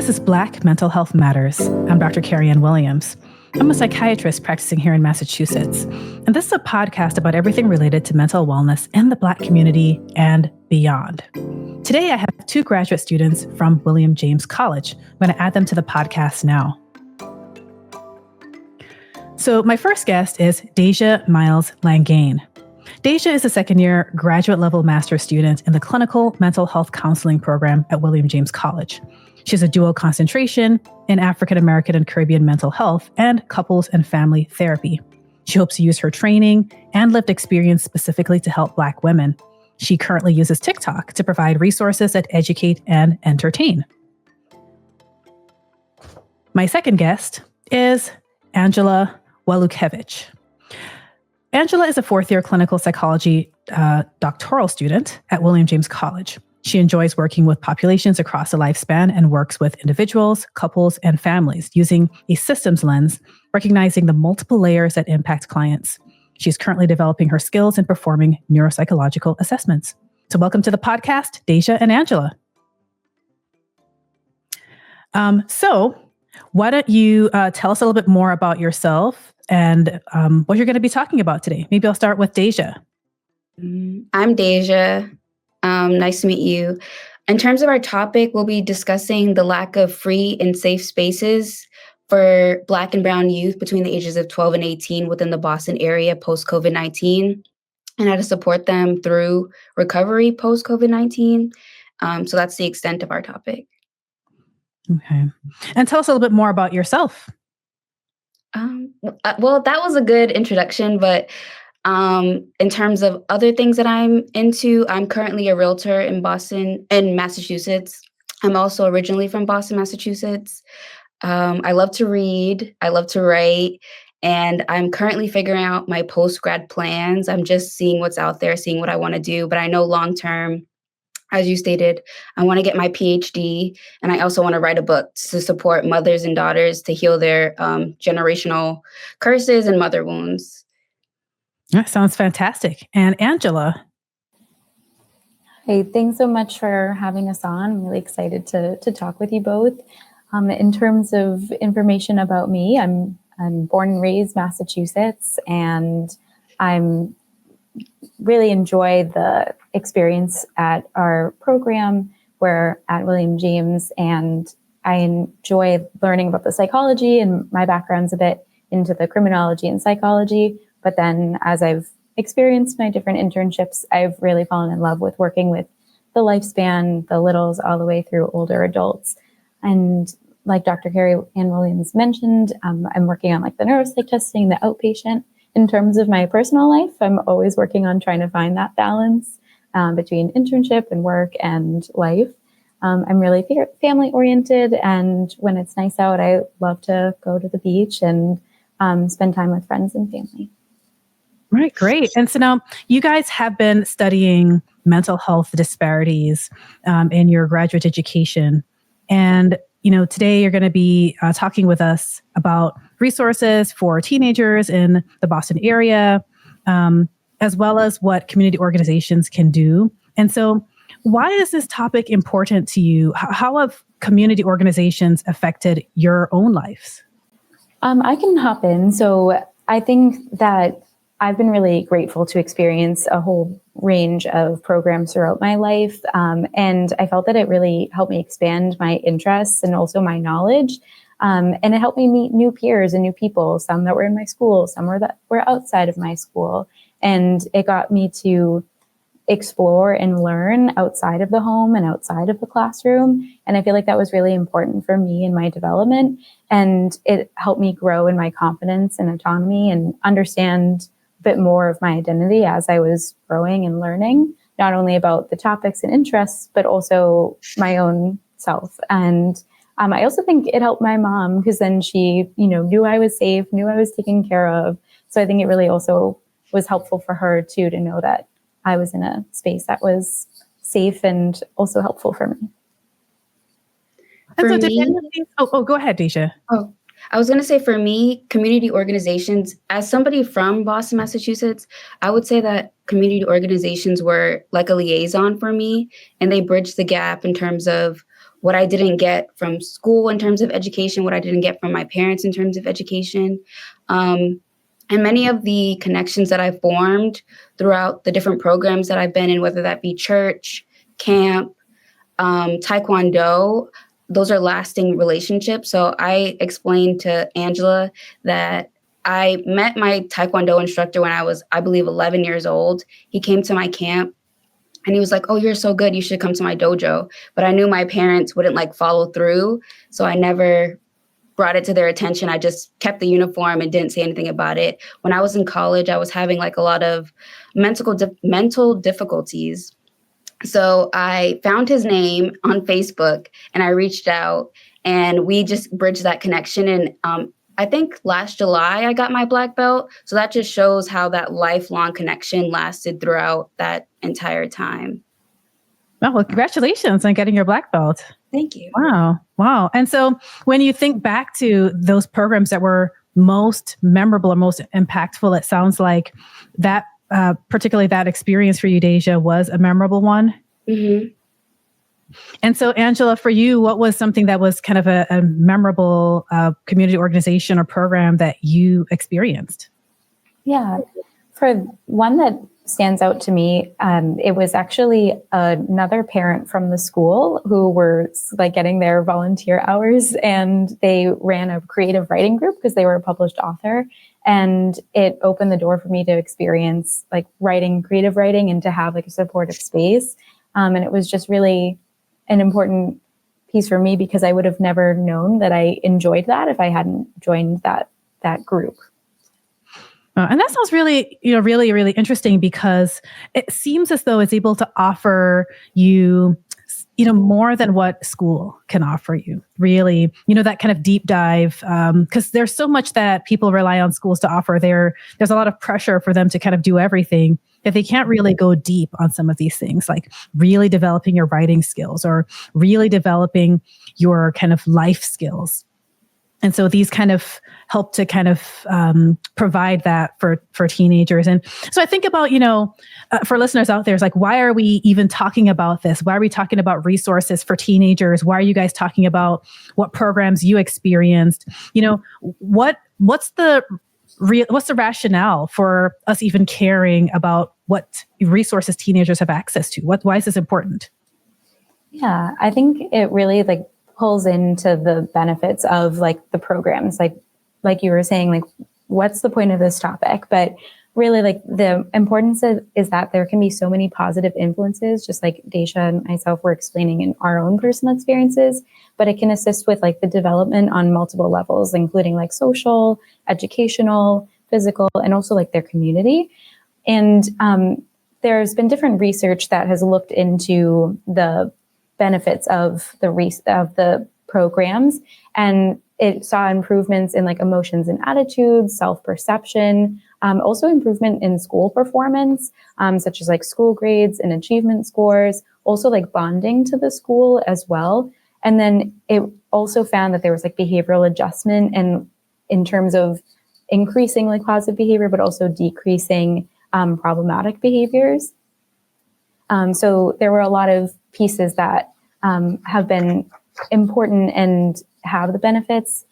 This is Black Mental Health Matters. I'm drkerryann Williams. I'm a psychiatrist practicing here in Massachusetts, and this is a podcast about everything related to mental wellness in the Black community and beyond. Today, I have two graduate students from William James College. I'm going to add them to the podcast now. So my first guest is Dasia Miles-Langaigne. Dasia is a second-year graduate-level master's student in the Clinical Mental Health Counseling program at William James College. She has a dual concentration in African American and Caribbean mental health and couples and family therapy. She hopes to use her training and lived experience specifically to help Black women. She currently uses TikTok to provide resources that educate and entertain. My second guest is Angela Walukevich. Angela is a fourth-year clinical psychology doctoral student at William James College. She enjoys working with populations across the lifespan and works with individuals, couples, and families using a systems lens, recognizing the multiple layers that impact clients. She's currently developing her skills in performing neuropsychological assessments. So welcome to the podcast, Dasia and Angela. So why don't you tell us a little bit more about yourself and what you're going to be talking about today? Maybe I'll start with Dasia. I'm Dasia. Nice to meet you. In terms of our topic, we'll be discussing the lack of free and safe spaces for Black and Brown youth between the ages of 12 and 18 within the Boston area post-COVID-19 and how to support them through recovery post-COVID-19. So that's the extent of our topic. Okay. And tell us a little bit more about yourself. Well, that was a good introduction, but in terms of other things that I'm into, I'm currently a realtor in Massachusetts. I'm also originally from Boston, Massachusetts. I love to read, I love to write, and I'm currently figuring out my post-grad plans. I'm just seeing what's out there, seeing what I want to do, but I know long-term, as you stated, I want to get my PhD, and I also want to write a book to support mothers and daughters to heal their generational curses and mother wounds. That sounds fantastic. And Angela. Hey, thanks so much for having us on. I'm really excited to talk with you both. In terms of information about me, I'm born and raised Massachusetts, and I'm really enjoy the experience at our program. We're at William James, and I enjoy learning about the psychology, and my background's a bit into the criminology and psychology. But then as I've experienced my different internships, I've really fallen in love with working with the lifespan, the littles, all the way through older adults. And like drkerryann Williams mentioned, I'm working on like the neuropsych testing, the outpatient. In terms of my personal life, I'm always working on trying to find that balance between internship and work and life. I'm really family oriented. And when it's nice out, I love to go to the beach and spend time with friends and family. Right, great. And so now you guys have been studying mental health disparities in your graduate education. And, today you're going to be talking with us about resources for teenagers in the Boston area, as well as what community organizations can do. And so why is this topic important to you? How have community organizations affected your own lives? I can hop in. So I think that I've been really grateful to experience a whole range of programs throughout my life. And I felt that it really helped me expand my interests and also my knowledge. And it helped me meet new peers and new people, some that were in my school, some that were outside of my school. And it got me to explore and learn outside of the home and outside of the classroom. And I feel like that was really important for me in my development. And it helped me grow in my confidence and autonomy and understand bit more of my identity as I was growing and learning, not only about the topics and interests, but also my own self. And I also think it helped my mom because then she, knew I was safe, knew I was taken care of. So I think it really also was helpful for her too, to know that I was in a space that was safe and also helpful for me. And so go ahead, Dasia. Oh, I was going to say, for me, community organizations, as somebody from Boston, Massachusetts, I would say that community organizations were like a liaison for me, and they bridged the gap in terms of what I didn't get from school in terms of education, what I didn't get from my parents in terms of education. And many of the connections that I formed throughout the different programs that I've been in, whether that be church, camp, taekwondo, those are lasting relationships. So I explained to Angela that I met my taekwondo instructor when I was, I believe, 11 years old. He came to my camp and he was like, "Oh, you're so good. You should come to my dojo." But I knew my parents wouldn't like follow through. So I never brought it to their attention. I just kept the uniform and didn't say anything about it. When I was in college, I was having like a lot of mental difficulties. So I found his name on Facebook and I reached out and we just bridged that connection. And I think last July I got my black belt. So that just shows how that lifelong connection lasted throughout that entire time. Well, congratulations on getting your black belt. Thank you. Wow. And so when you think back to those programs that were most memorable or most impactful, it sounds like that particularly that experience for you, Dasia, was a memorable one. Mm-hmm. And so, Angela, for you, what was something that was kind of a memorable community organization or program that you experienced? Yeah, for one that stands out to me, it was actually another parent from the school who were like getting their volunteer hours, and they ran a creative writing group because they were a published author. And it opened the door for me to experience like creative writing, and to have like a supportive space. And it was just really an important piece for me because I would have never known that I enjoyed that if I hadn't joined that group. And that sounds really, really, really interesting because it seems as though it's able to offer you, more than what school can offer you. Really, that kind of deep dive, because there's so much that people rely on schools to offer. There's a lot of pressure for them to kind of do everything that they can't really go deep on some of these things, like really developing your writing skills or really developing your kind of life skills. And so these kind of help to kind of provide that for teenagers. And so I think about, for listeners out there, it's like, why are we even talking about this? Why are we talking about resources for teenagers? Why are you guys talking about what programs you experienced? What's the rationale for us even caring about what resources teenagers have access to? Why is this important? Yeah, I think it really pulls into the benefits of the programs, like you were saying, what's the point of this topic? But really the importance is that there can be so many positive influences, just like Dasia and myself were explaining in our own personal experiences, but it can assist with the development on multiple levels, including social, educational, physical, and also their community. And there's been different research that has looked into the benefits of the programs, and it saw improvements in emotions and attitudes, self-perception, also improvement in school performance, such as school grades and achievement scores, also bonding to the school as well. And then it also found that there was behavioral adjustment, and in terms of increasing positive behavior, but also decreasing problematic behaviors. So there were a lot of pieces that have been important and have the benefits.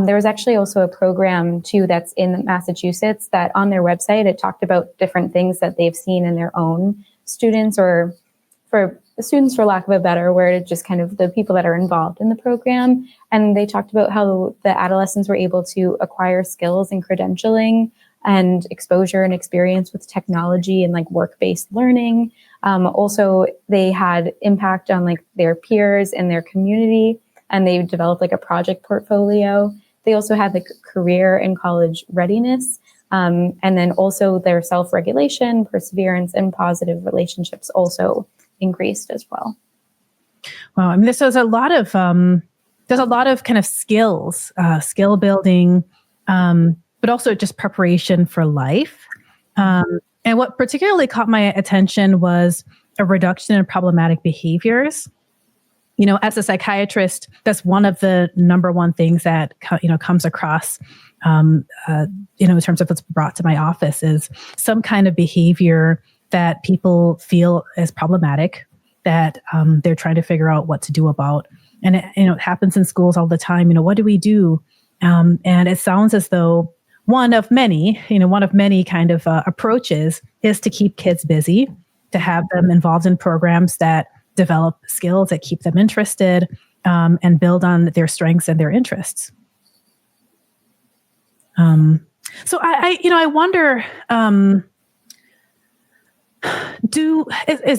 There was actually also a program too that's in Massachusetts that on their website, it talked about different things that they've seen in their own students, or for students, for lack of a better word, just kind of the people that are involved in the program. And they talked about how the adolescents were able to acquire skills in credentialing and exposure and experience with technology and work-based learning. Also, they had impact on their peers and their community, and they developed a project portfolio. They also had career and college readiness, and then also their self-regulation, perseverance, and positive relationships also increased as well. Wow, I mean, there's a lot of kind of skills, skill building, but also just preparation for life. And what particularly caught my attention was a reduction in problematic behaviors. As a psychiatrist, that's one of the number one things that comes across, in terms of what's brought to my office, is some kind of behavior that people feel is problematic, that they're trying to figure out what to do about. and it happens in schools all the time. What do we do? And it sounds as though one of many kind of approaches is to keep kids busy, to have them involved in programs that develop skills, that keep them interested, and build on their strengths and their interests. So I wonder, is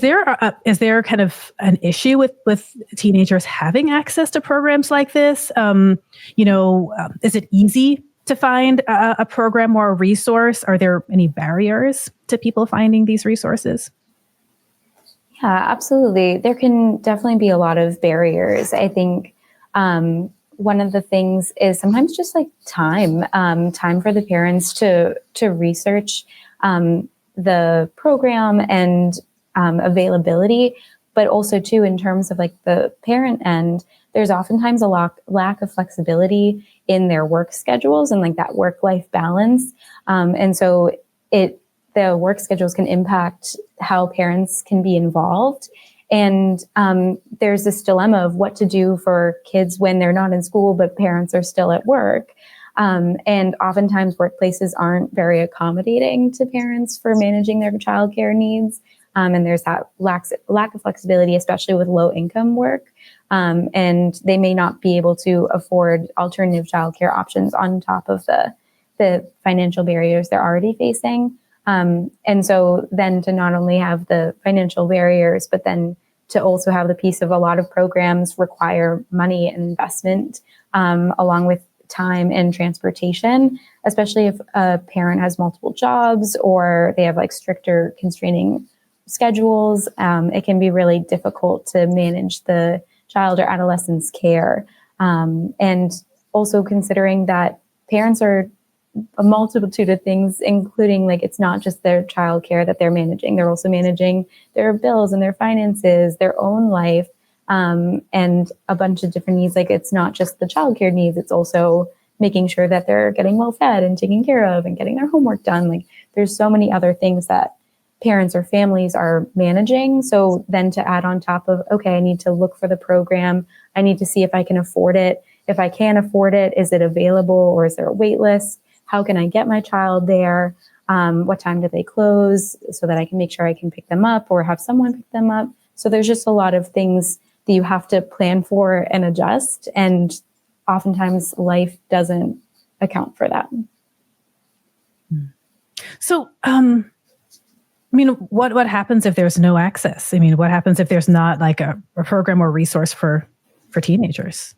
there kind of an issue with teenagers having access to programs like this? Is it easy to find a program or a resource? Are there any barriers to people finding these resources? Yeah, absolutely. There can definitely be a lot of barriers. I think one of the things is sometimes just like time for the parents to research the program and availability, but also too in terms of like the parent end, there's oftentimes a lack of flexibility in their work schedules and like that work-life balance. And so the work schedules can impact how parents can be involved. And there's this dilemma of what to do for kids when they're not in school, but parents are still at work. And oftentimes workplaces aren't very accommodating to parents for managing their childcare needs. And there's that lack of flexibility, especially with low income work. And they may not be able to afford alternative childcare options on top of the financial barriers they're already facing. And so then to not only have the financial barriers, but then to also have the piece of a lot of programs require money and investment, along with time and transportation, especially if a parent has multiple jobs or they have like stricter constraining schedules. It can be really difficult to manage the child or adolescent's care. And also considering that parents are a multitude of things, including like it's not just their child care that they're managing. They're also managing their bills and their finances, their own life, and a bunch of different needs. Like it's not just the child care needs, it's also making sure that they're getting well fed and taken care of and getting their homework done. Like there's so many other things that parents or families are managing. So then to add on top of, okay, I need to look for the program. I need to see if I can afford it. If I can't afford it, is it available or is there a wait list? How can I get my child there? What time do they close so that I can make sure I can pick them up or have someone pick them up? So there's just a lot of things that you have to plan for and adjust. And oftentimes life doesn't account for that. So, what happens if there's no access? What happens if there's not like a program or resource for teenagers?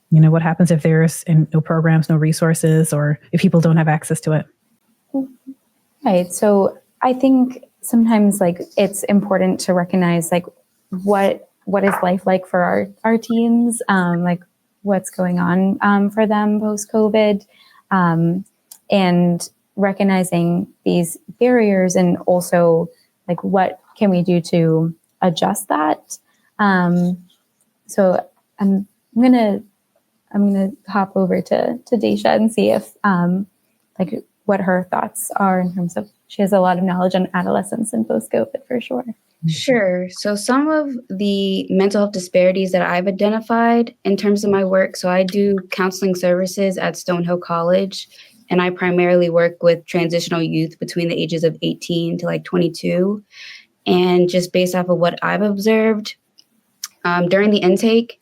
What happens if there's no programs, no resources, or if people don't have access to it? Right. So I think sometimes like it's important to recognize like what is life like for our teens, like what's going on for them post-COVID, and recognizing these barriers and also like what can we do to adjust that. So I'm gonna hop over to Dasia and see if like what her thoughts are in terms of, she has a lot of knowledge on adolescence and post-COVID for sure. Sure. So some of the mental health disparities that I've identified in terms of my work, so I do counseling services at Stonehill College, and I primarily work with transitional youth between the ages of 18 to like 22. And just based off of what I've observed during the intake,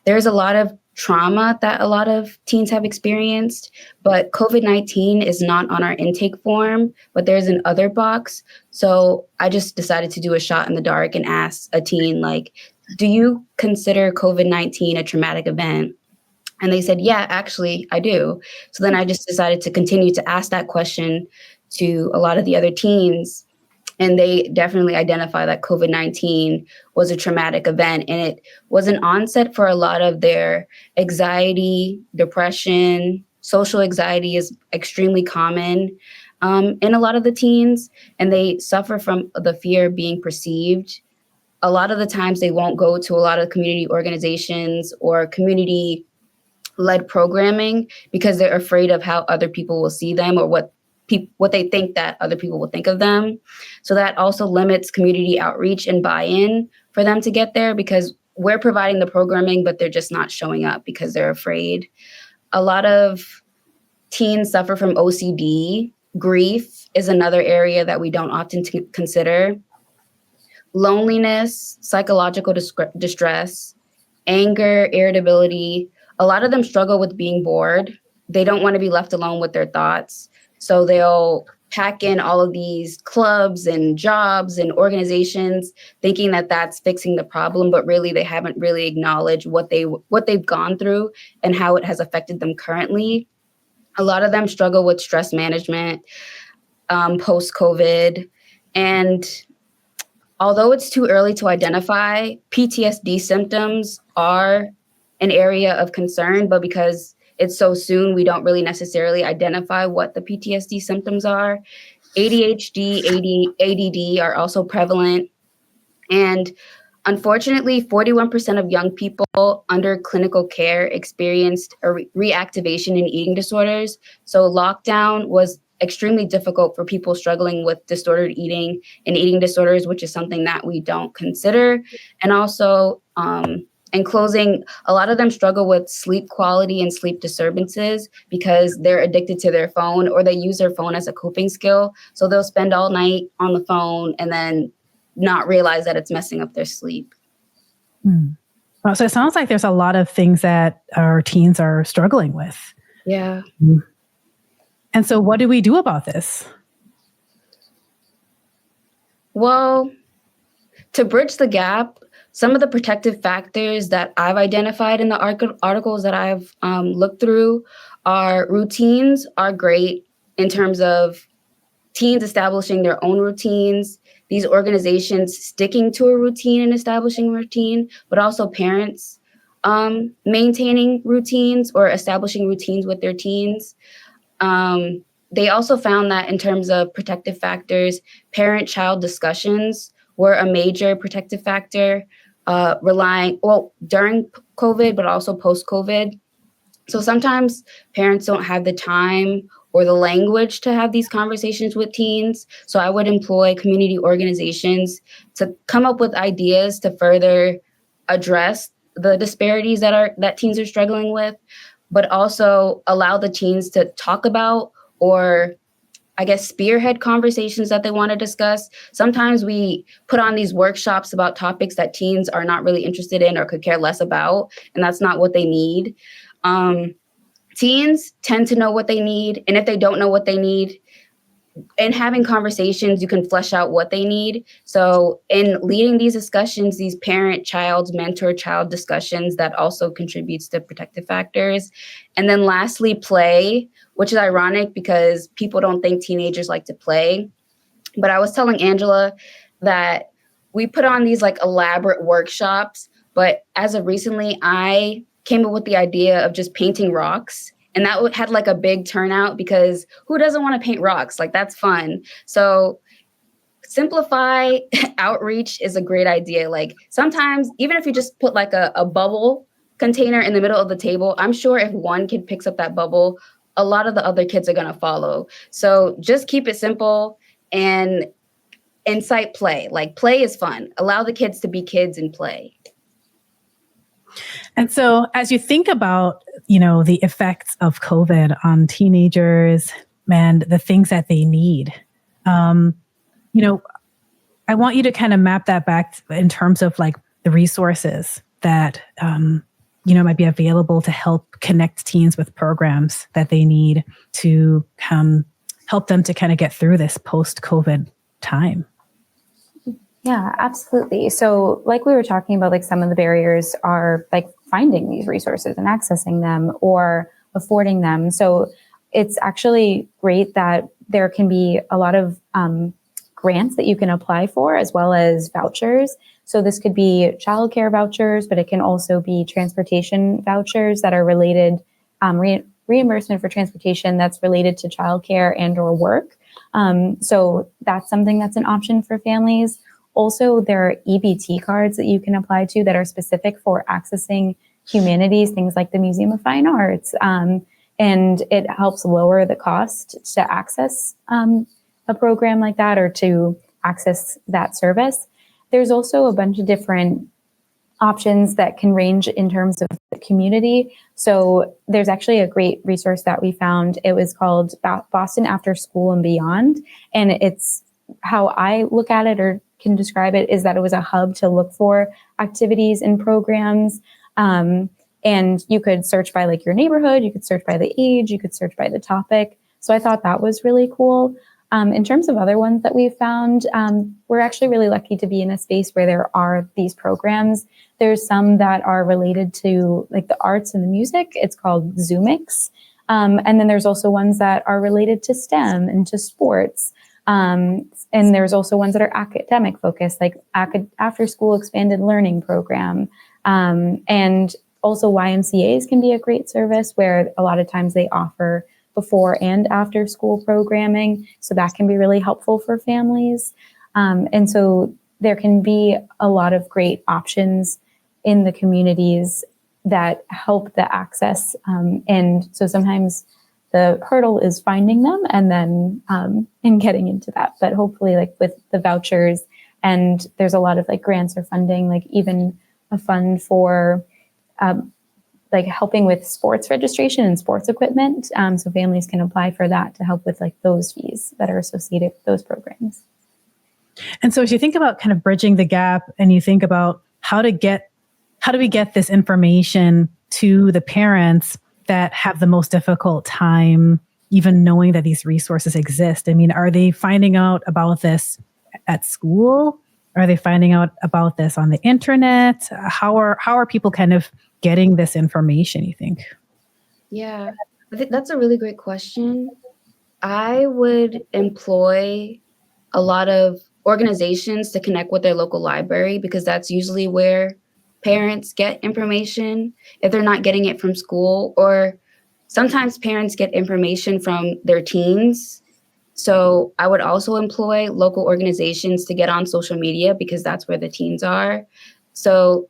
there's a lot of trauma that a lot of teens have experienced, but COVID-19 is not on our intake form, but there's an other box. So I just decided to do a shot in the dark and ask a teen, like, do you consider COVID-19 a traumatic event? And they said, yeah, actually, I do. So then I just decided to continue to ask that question to a lot of the other teens. And they definitely identify that COVID-19 was a traumatic event. And it was an onset for a lot of their anxiety, depression. Social anxiety is extremely common in a lot of the teens. And they suffer from the fear of being perceived. A lot of the times they won't go to a lot of community organizations or community-led programming because they're afraid of how other people will see them or what they think that other people will think of them. So that also limits community outreach and buy-in for them to get there, because we're providing the programming, but they're just not showing up because they're afraid. A lot of teens suffer from OCD. Grief is another area that we don't often consider. Loneliness, psychological distress, anger, irritability. A lot of them struggle with being bored. They don't want to be left alone with their thoughts. So they'll pack in all of these clubs and jobs and organizations thinking that that's fixing the problem, but really they haven't really acknowledged what they've gone through and how it has affected them currently. A lot of them struggle with stress management post-COVID. And although it's too early to identify, PTSD symptoms are an area of concern, but because it's so soon, we don't really necessarily identify what the PTSD symptoms are. ADHD, ADD are also prevalent. And unfortunately, 41% of young people under clinical care experienced a reactivation in eating disorders. So lockdown was extremely difficult for people struggling with disordered eating and eating disorders, which is something that we don't consider. And also, in closing, a lot of them struggle with sleep quality and sleep disturbances because they're addicted to their phone or they use their phone as a coping skill. So they'll spend all night on the phone and then not realize that it's messing up their sleep. Well, so it sounds like there's a lot of things that our teens are struggling with. Yeah. And so what do we do about this? Well, to bridge the gap, some of the protective factors that I've identified in the articles that I've looked through are routines are great in terms of teens establishing their own routines, these organizations sticking to a routine and establishing a routine, but also parents maintaining routines or establishing routines with their teens. They also found that in terms of protective factors, parent-child discussions were a major protective factor, during COVID, but also post-COVID. So sometimes parents don't have the time or the language to have these conversations with teens. So I would employ community organizations to come up with ideas to further address the disparities that teens are struggling with, but also allow the teens to talk about or I guess, spearhead conversations that they want to discuss. Sometimes we put on these workshops about topics that teens are not really interested in or could care less about, and that's not what they need. Teens tend to know what they need, and if they don't know what they need, in having conversations, you can flesh out what they need. So in leading these discussions, these parent-child, mentor-child discussions, that also contributes to protective factors. And then lastly, play, which is ironic because people don't think teenagers like to play. But I was telling Angela that we put on these like elaborate workshops, but as of recently, I came up with the idea of just painting rocks. And that had like a big turnout because who doesn't want to paint rocks? Like, that's fun. So simplify outreach is a great idea. Like sometimes, even if you just put like a bubble container in the middle of the table, I'm sure if one kid picks up that bubble, a lot of the other kids are going to follow. So just keep it simple and incite play. Like play is fun. Allow the kids to be kids and play. And so as you think about, the effects of COVID on teenagers and the things that they need, I want you to kind of map that back in terms of like the resources that, might be available to help connect teens with programs that they need to help them to kind of get through this post-COVID time. Yeah, absolutely. So like we were talking about, like some of the barriers are like finding these resources and accessing them or affording them. So it's actually great that there can be a lot of grants that you can apply for, as well as vouchers. So this could be childcare vouchers, but it can also be transportation vouchers that are related, reimbursement for transportation that's related to childcare and or work. So that's something that's an option for families. Also, there are EBT cards that you can apply to that are specific for accessing humanities, things like the Museum of Fine Arts. And it helps lower the cost to access a program like that or to access that service. There's also a bunch of different options that can range in terms of the community. So there's actually a great resource that we found. It was called Boston After School and Beyond. And it's how I look at it or can describe it is that it was a hub to look for activities and programs. And you could search by like your neighborhood, you could search by the age, you could search by the topic. So I thought that was really cool. In terms of other ones that we've found, we're actually really lucky to be in a space where there are these programs. There's some that are related to like the arts and the music. It's called Zoomix. And then there's also ones that are related to STEM and to sports. And there's also ones that are academic focused, like after school expanded learning program. And also YMCAs can be a great service where a lot of times they offer before and after school programming. So that can be really helpful for families. And so there can be a lot of great options in the communities that help the access. And so sometimes the hurdle is finding them and then and getting into that. But hopefully like with the vouchers, and there's a lot of like grants or funding, like even a fund for like helping with sports registration and sports equipment. So families can apply for that to help with like those fees that are associated with those programs. And so as you think about kind of bridging the gap and you think about how do we get this information to the parents that have the most difficult time even knowing that these resources exist? I mean, are they finding out about this at school? Are they finding out about this on the internet? How are people kind of getting this information, you think? Yeah, I think that's a really great question. I would employ a lot of organizations to connect with their local library because that's usually where parents get information if they're not getting it from school, or sometimes parents get information from their teens. So I would also employ local organizations to get on social media because that's where the teens are. So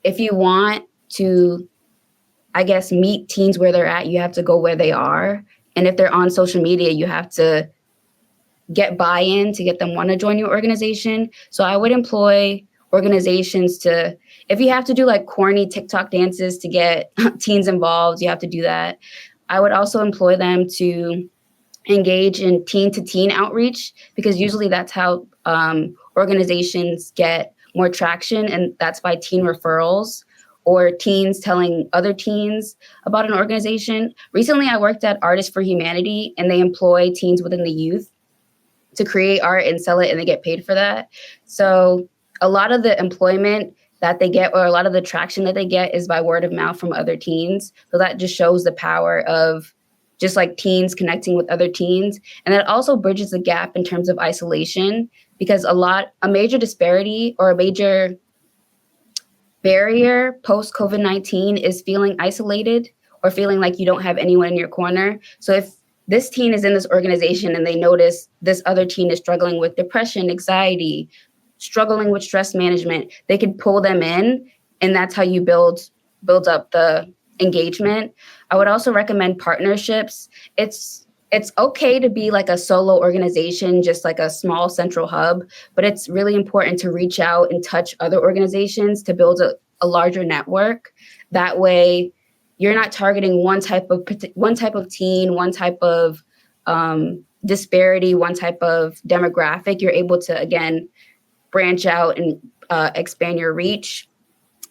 if you want to, I guess, meet teens where they're at, you have to go where they are. And if they're on social media, you have to get buy-in to get them want to join your organization. So I would employ organizations to, if you have to do like corny TikTok dances to get teens involved, you have to do that. I would also employ them to engage in teen-to-teen outreach because usually that's how organizations get more traction, and that's by teen referrals or teens telling other teens about an organization. Recently, I worked at Artists for Humanity, and they employ teens within the youth to create art and sell it, and they get paid for that. So a lot of the employment that they get, or a lot of the traction that they get, is by word of mouth from other teens. So that just shows the power of just like teens connecting with other teens. And that also bridges the gap in terms of isolation, because a major disparity or a major barrier post COVID-19 is feeling isolated or feeling like you don't have anyone in your corner. So if this teen is in this organization and they notice this other teen is struggling with depression, anxiety, struggling with stress management, they can pull them in, and that's how you build up the engagement. I would also recommend partnerships. It's okay to be like a solo organization, just like a small central hub, but it's really important to reach out and touch other organizations to build a larger network. That way, you're not targeting one type of teen, one type of disparity, one type of demographic. You're able to, again, branch out and expand your reach.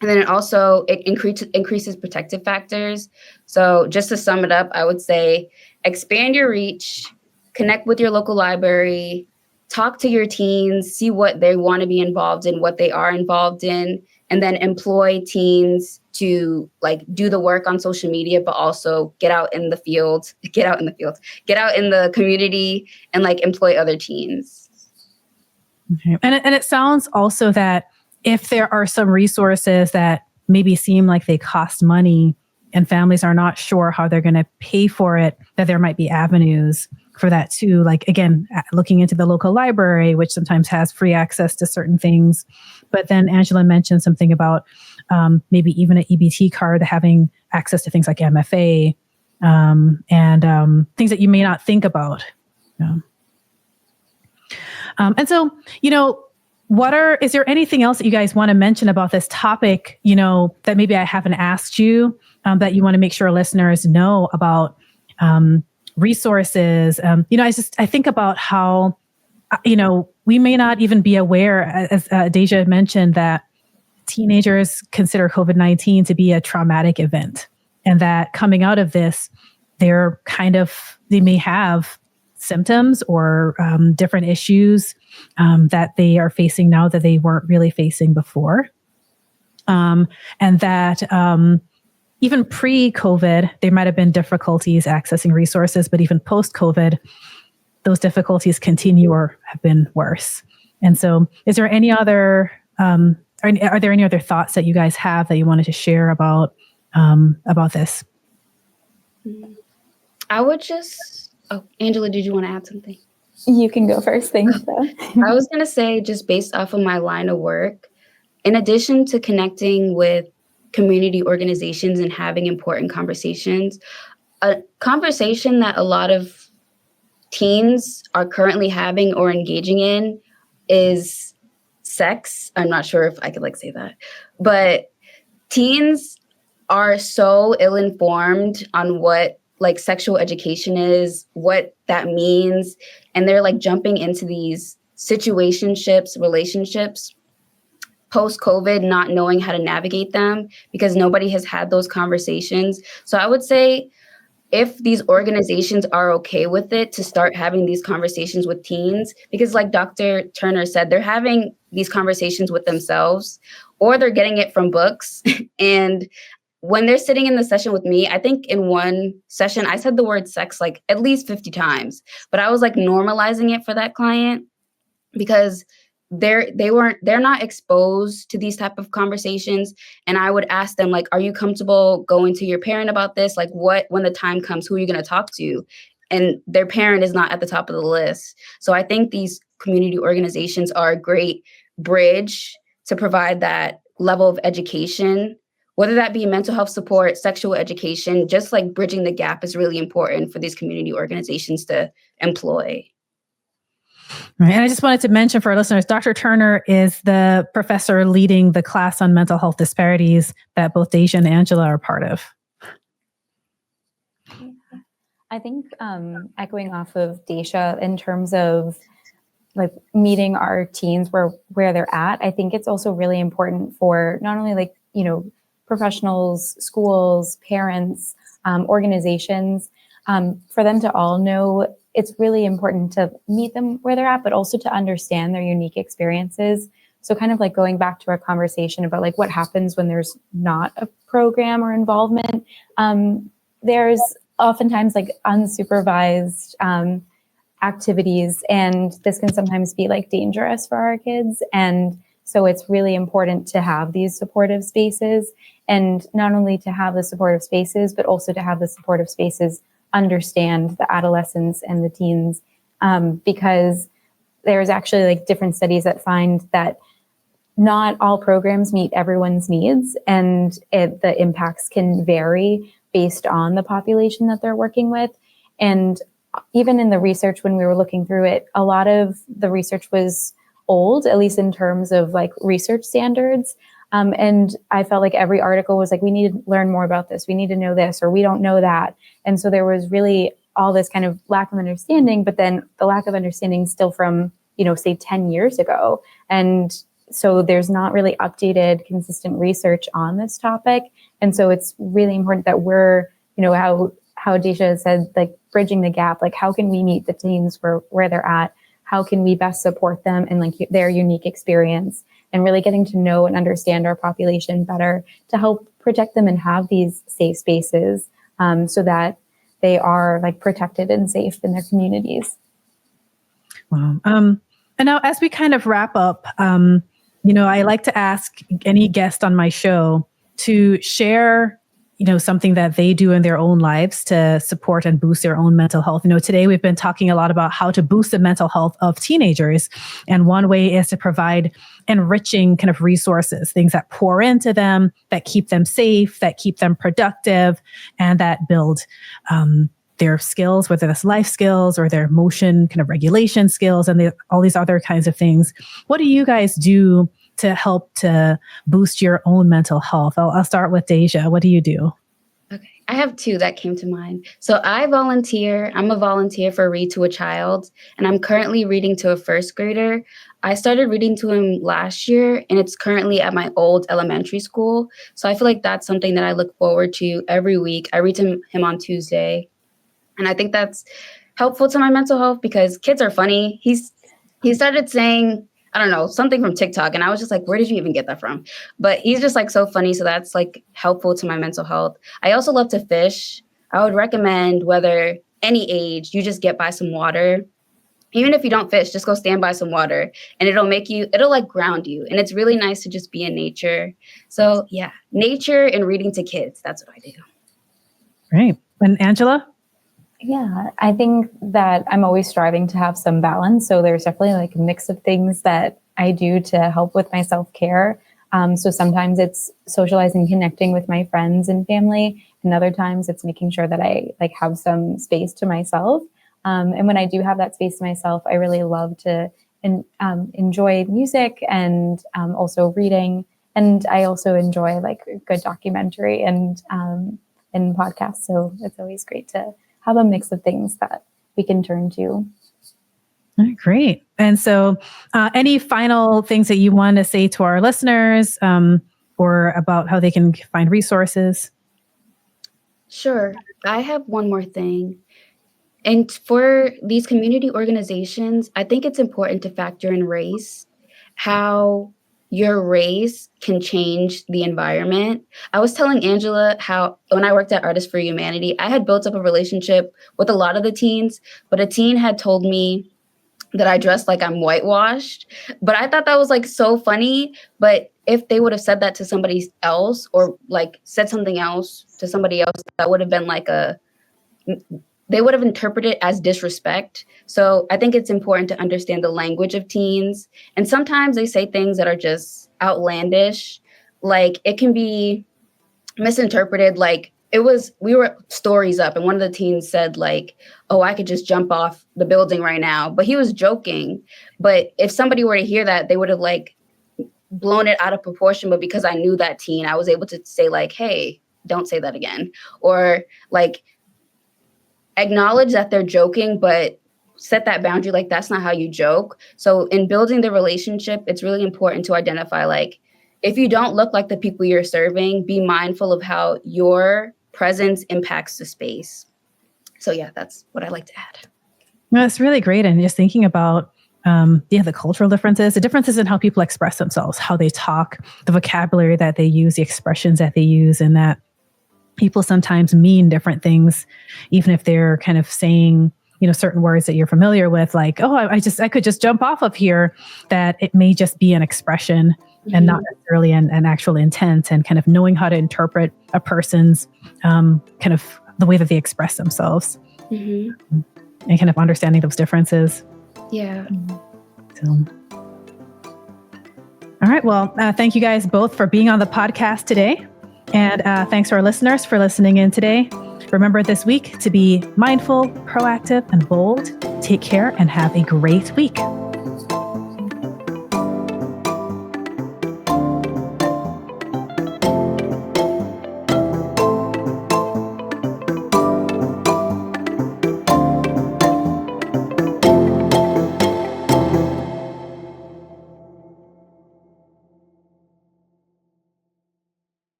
And then it increases protective factors. So just to sum it up, I would say expand your reach, connect with your local library, talk to your teens, see what they want to be involved in, what they are involved in, and then employ teens to like do the work on social media, but also get out in the community and like employ other teens. Okay. And it sounds also that if there are some resources that maybe seem like they cost money and families are not sure how they're going to pay for it, that there might be avenues for that too. Like, again, looking into the local library, which sometimes has free access to certain things. But then Angela mentioned something about maybe even an EBT card having access to things like MFA and things that you may not think about. Yeah. And so, is there anything else that you guys want to mention about this topic, that maybe I haven't asked you, that you want to make sure listeners know about, resources? I think about how, we may not even be aware, as Dasia had mentioned, that teenagers consider COVID-19 to be a traumatic event, and that coming out of this, they may have symptoms or different issues that they are facing now that they weren't really facing before. And that even pre-COVID, there might have been difficulties accessing resources, but even post-COVID, those difficulties continue or have been worse. And so is there any other, are there any other thoughts that you guys have that you wanted to share about this? I would Angela, did you want to add something? You can go first. Thanks. I was going to say, just based off of my line of work, in addition to connecting with community organizations and having important conversations, a conversation that a lot of teens are currently having or engaging in is sex. I'm not sure if I could say that, but teens are so ill-informed on what sexual education is, what that means. And they're jumping into these relationships post-COVID, not knowing how to navigate them because nobody has had those conversations. So I would say if these organizations are okay with it, to start having these conversations with teens, because like Dr. Turner said, they're having these conversations with themselves or they're getting it from books. And when they're sitting in the session with me, I think in one session, I said the word sex at least 50 times, but I was normalizing it for that client because they're not exposed to these type of conversations. And I would ask them, are you comfortable going to your parent about this? When the time comes, who are you going to talk to? And their parent is not at the top of the list. So I think these community organizations are a great bridge to provide that level of education, whether that be mental health support, sexual education, just bridging the gap is really important for these community organizations to employ. Right. And I just wanted to mention for our listeners, Dr. Turner is the professor leading the class on mental health disparities that both Dasia and Angela are part of. I think echoing off of Dasia in terms of meeting our teens where they're at, I think it's also really important for not only professionals, schools, parents, organizations, for them to all know it's really important to meet them where they're at, but also to understand their unique experiences. So kind of going back to our conversation about what happens when there's not a program or involvement, there's oftentimes unsupervised activities, and this can sometimes be dangerous for our kids. And so it's really important to have these supportive spaces, and not only to have the supportive spaces, but also to have the supportive spaces understand the adolescents and the teens, because there's actually different studies that find that not all programs meet everyone's needs, and the impacts can vary based on the population that they're working with. And even in the research, when we were looking through it, a lot of the research was old, at least in terms of research standards. And I felt every article was we need to learn more about this. We need to know this, or we don't know that. And so there was really all this kind of lack of understanding, but then the lack of understanding still from, say 10 years ago. And so there's not really updated, consistent research on this topic. And so it's really important that we're, how Dasia said, bridging the gap, how can we meet the teens where they're at? How can we best support them and their unique experience? And really getting to know and understand our population better to help protect them and have these safe spaces, so that they are protected and safe in their communities. Wow. And now as we kind of wrap up, I like to ask any guest on my show to share something that they do in their own lives to support and boost their own mental health. Today we've been talking a lot about how to boost the mental health of teenagers. And one way is to provide enriching kind of resources, things that pour into them, that keep them safe, that keep them productive, and that build their skills, whether that's life skills or their emotion kind of regulation skills and all these other kinds of things. What do you guys do to help to boost your own mental health? I'll start with Dasia. What do you do? Okay, I have two that came to mind. So I volunteer. I'm a volunteer for Read to a Child, and I'm currently reading to a first grader. I started reading to him last year, and it's currently at my old elementary school. So I feel like that's something that I look forward to every week. I read to him on Tuesday, and I think that's helpful to my mental health because kids are funny. He started saying, I don't know, something from TikTok. And I was just like, where did you even get that from? But he's just like so funny. So that's like helpful to my mental health. I also love to fish. I would recommend whether any age, you just get by some water. Even if you don't fish, just go stand by some water and it'll like ground you. And it's really nice to just be in nature. So yeah, nature and reading to kids. That's what I do. Great. And Angela? Yeah, I think that I'm always striving to have some balance. So there's definitely like a mix of things that I do to help with my self-care. So sometimes it's socializing, connecting with my friends and family. And other times it's making sure that I like have some space to myself. And when I do have that space to myself, I really love to enjoy music and also reading. And I also enjoy like a good documentary and podcasts. So it's always great to have a mix of things that we can turn to. Great. And so any final things that you want to say to our listeners or about how they can find resources? Sure. I have one more thing. And for these community organizations, I think it's important to factor in race, how your race can change the environment. I was telling Angela how when I worked at Artists for Humanity, I had built up a relationship with a lot of the teens, but a teen had told me that I dressed like I'm whitewashed. But I thought that was like so funny. But if they would have said that to somebody else or like said something else to somebody else, that would have been like they would have interpreted it as disrespect. So I think it's important to understand the language of teens. And sometimes they say things that are just outlandish. Like it can be misinterpreted. Like we were stories up and one of the teens said like, oh, I could just jump off the building right now. But he was joking. But if somebody were to hear that, they would have like blown it out of proportion. But because I knew that teen, I was able to say like, hey, don't say that again. Or like, acknowledge that they're joking, but set that boundary like that's not how you joke. So in building the relationship, it's really important to identify like if you don't look like the people you're serving, be mindful of how your presence impacts the space. So yeah, that's what I like to add. No, it's really great. And just thinking about the cultural differences, the differences in how people express themselves, how they talk, the vocabulary that they use, the expressions that they use, and that people sometimes mean different things, even if they're kind of saying, certain words that you're familiar with, like, oh, I could just jump off of here, that it may just be an expression and not necessarily an actual intent, and kind of knowing how to interpret a person's kind of the way that they express themselves and kind of understanding those differences. Yeah. So. All right. Well, thank you guys both for being on the podcast today. And thanks to our listeners for listening in today. Remember this week to be mindful, proactive, and bold. Take care and have a great week.